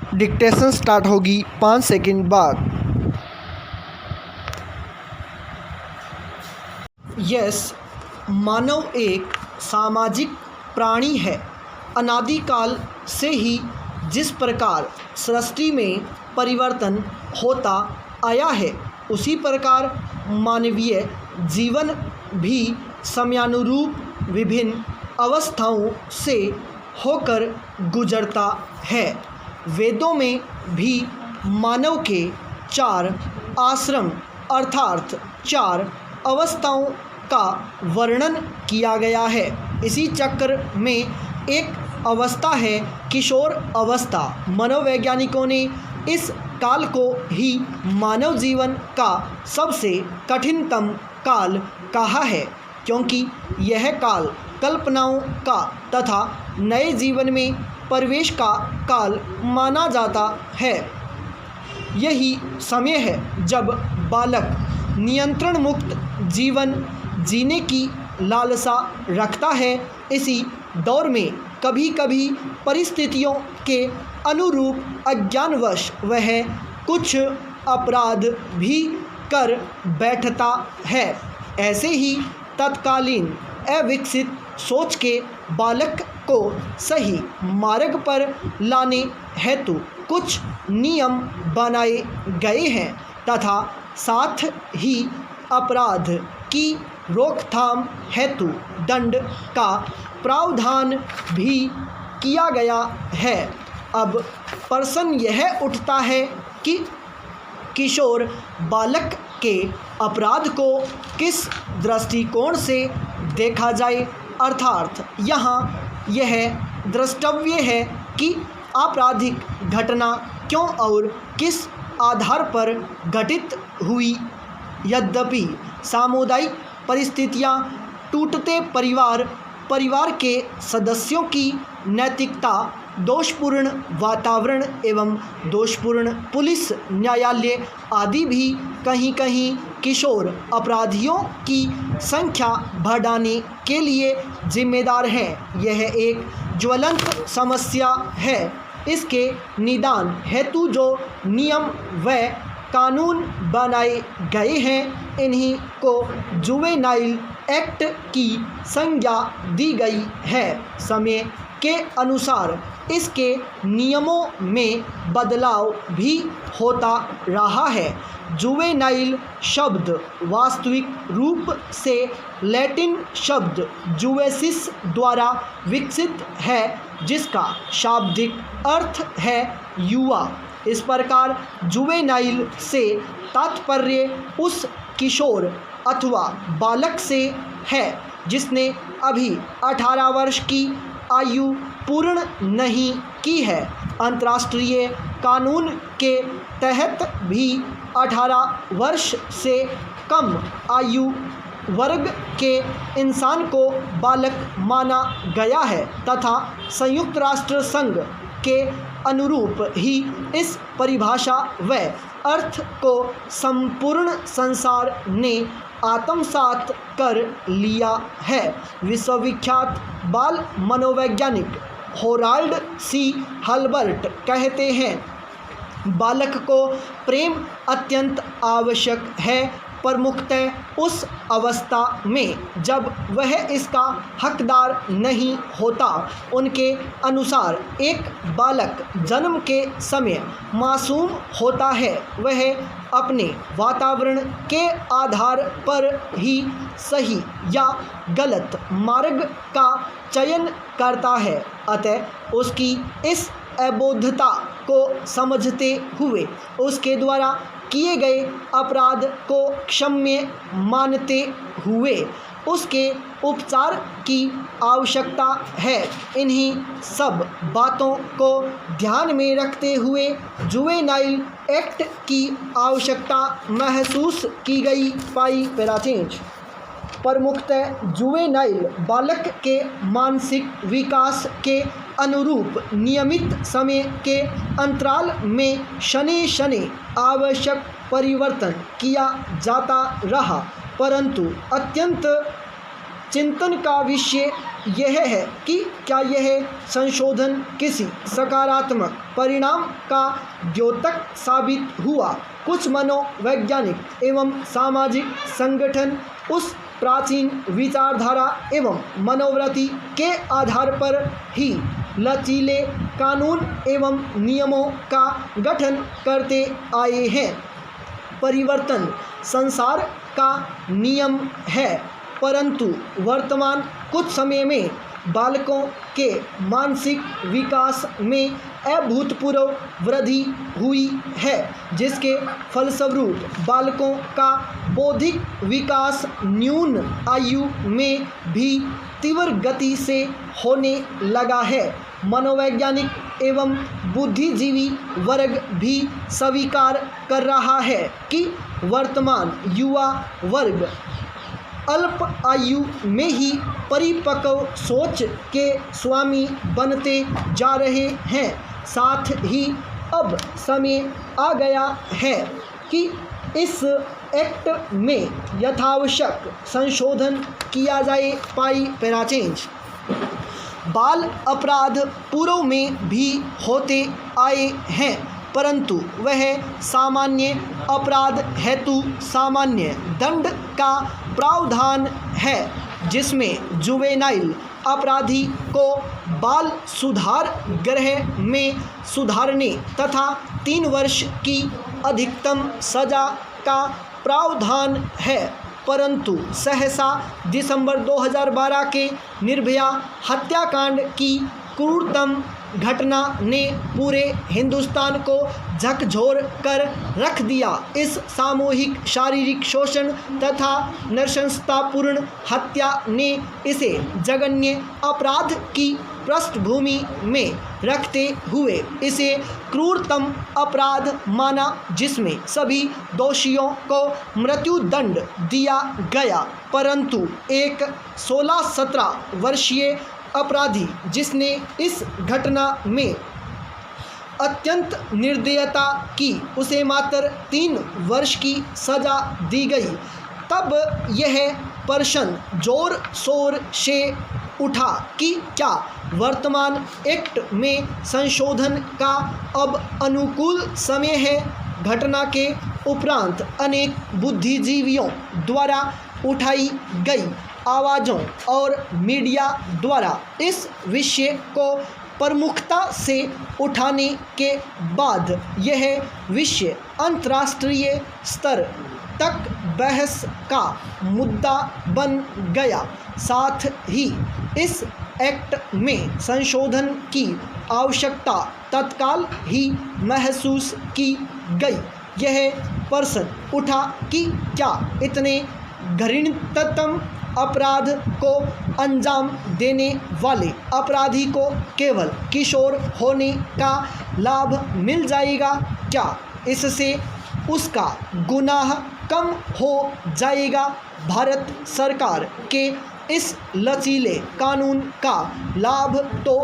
Dictation start होगी 5 second बाद। Yes, मानव एक सामाजिक प्राणी है। अनादिकाल से ही जिस प्रकार सृष्टि में परिवर्तन होता आया है, उसी प्रकार मानवीय जीवन भी समयानुरूप विभिन्न अवस्थाओं से होकर गुजरता है। वेदों में भी मानव के 4 आश्रम अर्थात 4 अवस्थाओं का वर्णन किया गया है। इसी चक्र में एक अवस्था है किशोर अवस्था। मनोवैज्ञानिकों ने इस काल को ही मानव जीवन का सबसे कठिनतम काल कहा है, क्योंकि यह काल कल्पनाओं का तथा नए जीवन में प्रवेश का काल माना जाता है। यही समय है जब बालक नियंत्रण मुक्त जीवन जीने की लालसा रखता है। इसी दौर में कभी कभी परिस्थितियों के अनुरूप अज्ञानवश वह कुछ अपराध भी कर बैठता है। ऐसे ही तत्कालीन अविकसित सोच के बालक को सही मार्ग पर लाने हेतु कुछ नियम बनाए गए हैं तथा साथ ही अपराध की रोकथाम हेतु दंड का प्रावधान भी किया गया है। अब प्रश्न यह उठता है कि किशोर बालक के अपराध को किस दृष्टिकोण से देखा जाए, अर्थात यहाँ यह द्रष्टव्य है कि आपराधिक घटना क्यों और किस आधार पर घटित हुई। यद्यपि सामुदायिक परिस्थितियाँ, टूटते परिवार के सदस्यों की नैतिकता, दोषपूर्ण वातावरण एवं दोषपूर्ण पुलिस न्यायालय आदि भी कहीं कहीं किशोर अपराधियों की संख्या बढ़ाने के लिए जिम्मेदार हैं। यह एक ज्वलंत समस्या है। इसके निदान हेतु जो नियम व कानून बनाए गए हैं, इन्हीं को जुवेनाइल एक्ट की संज्ञा दी गई है। समय के अनुसार इसके नियमों में बदलाव भी होता रहा है। जुवेनाइल शब्द वास्तविक रूप से लैटिन शब्द जुवेसिस द्वारा विकसित है, जिसका शाब्दिक अर्थ है युवा। इस प्रकार जुवेनाइल से तात्पर्य उस किशोर अथवा बालक से है जिसने अभी 18 वर्ष की आयु पूर्ण नहीं की है। अंतर्राष्ट्रीय कानून के तहत भी 18 वर्ष से कम आयु वर्ग के इंसान को बालक माना गया है तथा संयुक्त राष्ट्र संघ के अनुरूप ही इस परिभाषा व अर्थ को संपूर्ण संसार ने आत्मसात कर लिया है। विश्वविख्यात बाल मनोवैज्ञानिक होराल्ड सी हल्बर्ट कहते हैं, बालक को प्रेम अत्यंत आवश्यक है, प्रमुखतः उस अवस्था में जब वह इसका हकदार नहीं होता। उनके अनुसार एक बालक जन्म के समय मासूम होता है। वह अपने वातावरण के आधार पर ही सही या गलत मार्ग का चयन करता है। अतः उसकी इस अबोधता को समझते हुए उसके द्वारा किए गए अपराध को क्षम्य मानते हुए उसके उपचार की आवश्यकता है। इन्हीं सब बातों को ध्यान में रखते हुए जुवेनाइल एक्ट की आवश्यकता महसूस की गई पाई पैराचेंज। प्रमुखतः जुवेनाइल बालक के मानसिक विकास के अनुरूप नियमित समय के अंतराल में शनि शनि आवश्यक परिवर्तन किया जाता रहा, परंतु अत्यंत चिंतन का विषय यह है कि क्या यह संशोधन किसी सकारात्मक परिणाम का द्योतक साबित हुआ। कुछ मनोवैज्ञानिक एवं सामाजिक संगठन उस प्राचीन विचारधारा एवं मनोवृत्ति के आधार पर ही लचीले कानून एवं नियमों का गठन करते आए हैं। परिवर्तन संसार का नियम है, परंतु वर्तमान कुछ समय में बालकों के मानसिक विकास में अभूतपूर्व वृद्धि हुई है, जिसके फलस्वरूप बालकों का बौद्धिक विकास न्यून आयु में भी तीव्र गति से होने लगा है। मनोवैज्ञानिक एवं बुद्धिजीवी वर्ग भी स्वीकार कर रहा है कि वर्तमान युवा वर्ग अल्प आयु में ही परिपक्व सोच के स्वामी बनते जा रहे हैं। साथ ही अब समय आ गया है कि इस एक्ट में यथावश्यक संशोधन किया जाए। पाई पैरा चेंज। बाल अपराध पूर्व में भी होते आए हैं, परंतु वह सामान्य अपराध हेतु सामान्य दंड का प्रावधान है, जिसमें जुवेनाइल अपराधी को बाल सुधार गृह में सुधारने तथा 3 वर्ष की अधिकतम सजा का प्रावधान है। परंतु सहसा दिसंबर 2012 के निर्भया हत्याकांड की क्रूरतम घटना ने पूरे हिंदुस्तान को झकझोर कर रख दिया। इस सामूहिक शारीरिक शोषण तथा नृशंसतापूर्ण हत्या ने इसे जघन्य अपराध की पृष्ठभूमि में रखते हुए इसे क्रूरतम अपराध माना, जिसमें सभी दोषियों को मृत्युदंड दिया गया। परंतु एक 16-17 वर्षीय अपराधी जिसने इस घटना में अत्यंत निर्दयता की, उसे मात्र 3 वर्ष की सजा दी गई। तब यह प्रश्न जोर शोर से उठा कि क्या वर्तमान एक्ट में संशोधन का अब अनुकूल समय है। घटना के उपरांत अनेक बुद्धिजीवियों द्वारा उठाई गई आवाज़ों और मीडिया द्वारा इस विषय को प्रमुखता से उठाने के बाद यह विषय अंतर्राष्ट्रीय स्तर तक बहस का मुद्दा बन गया। साथ ही इस एक्ट में संशोधन की आवश्यकता तत्काल ही महसूस की गई। यह प्रश्न उठा कि क्या इतने घृणितम अपराध को अंजाम देने वाले अपराधी को केवल किशोर होने का लाभ मिल जाएगा। क्या इससे उसका गुनाह कम हो जाएगा। भारत सरकार के इस लचीले कानून का लाभ तो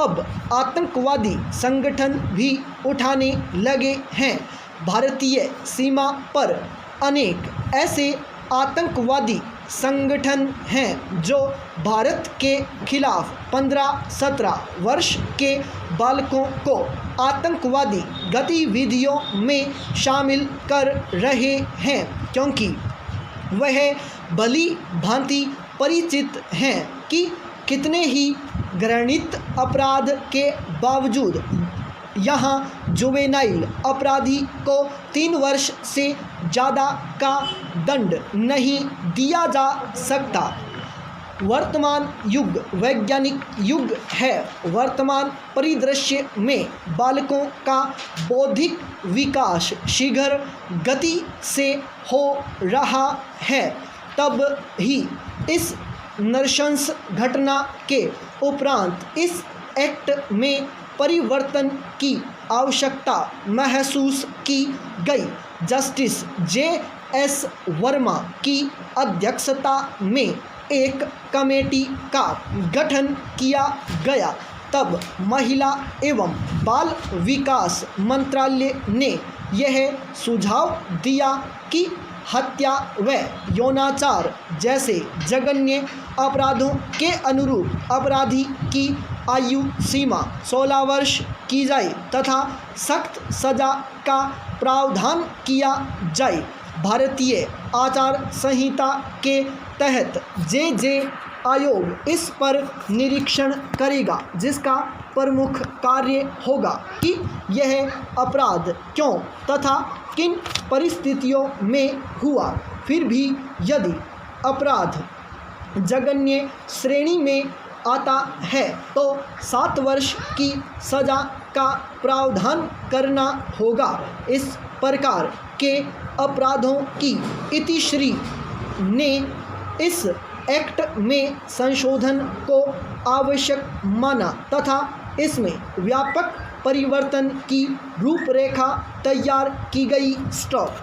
अब आतंकवादी संगठन भी उठाने लगे हैं। भारतीय सीमा पर अनेक ऐसे आतंकवादी संगठन हैं जो भारत के खिलाफ 15-17 वर्ष के बालकों को आतंकवादी गतिविधियों में शामिल कर रहे हैं, क्योंकि वह भली भांति परिचित हैं कि कितने ही घृणित अपराध के बावजूद यहाँ जुवेनाइल अपराधी को 3 वर्ष से ज़्यादा का दंड नहीं दिया जा सकता। वर्तमान युग वैज्ञानिक युग है। वर्तमान परिदृश्य में बालकों का बौद्धिक विकास शीघ्र गति से हो रहा है। तब ही इस नृशंस घटना के उपरांत इस एक्ट में परिवर्तन की आवश्यकता महसूस की गई। Justice J.S. वर्मा की अध्यक्षता में एक कमेटी का गठन किया गया। तब महिला एवं बाल विकास मंत्रालय ने यह सुझाव दिया कि हत्या व यौनाचार जैसे जघन्य अपराधों के अनुरूप अपराधी की आयु सीमा 16 वर्ष की जाए तथा सख्त सजा का प्रावधान किया जाए। भारतीय आचार संहिता के तहत जे आयोग इस पर निरीक्षण करेगा, जिसका प्रमुख कार्य होगा कि यह अपराध क्यों तथा किन परिस्थितियों में हुआ। फिर भी यदि अपराध जघन्य श्रेणी में आता है तो 7 वर्ष की सजा का प्रावधान करना होगा। इस प्रकार के अपराधों की इतिश्री ने इस एक्ट में संशोधन को आवश्यक माना तथा इसमें व्यापक परिवर्तन की रूपरेखा तैयार की गई। स्टॉप।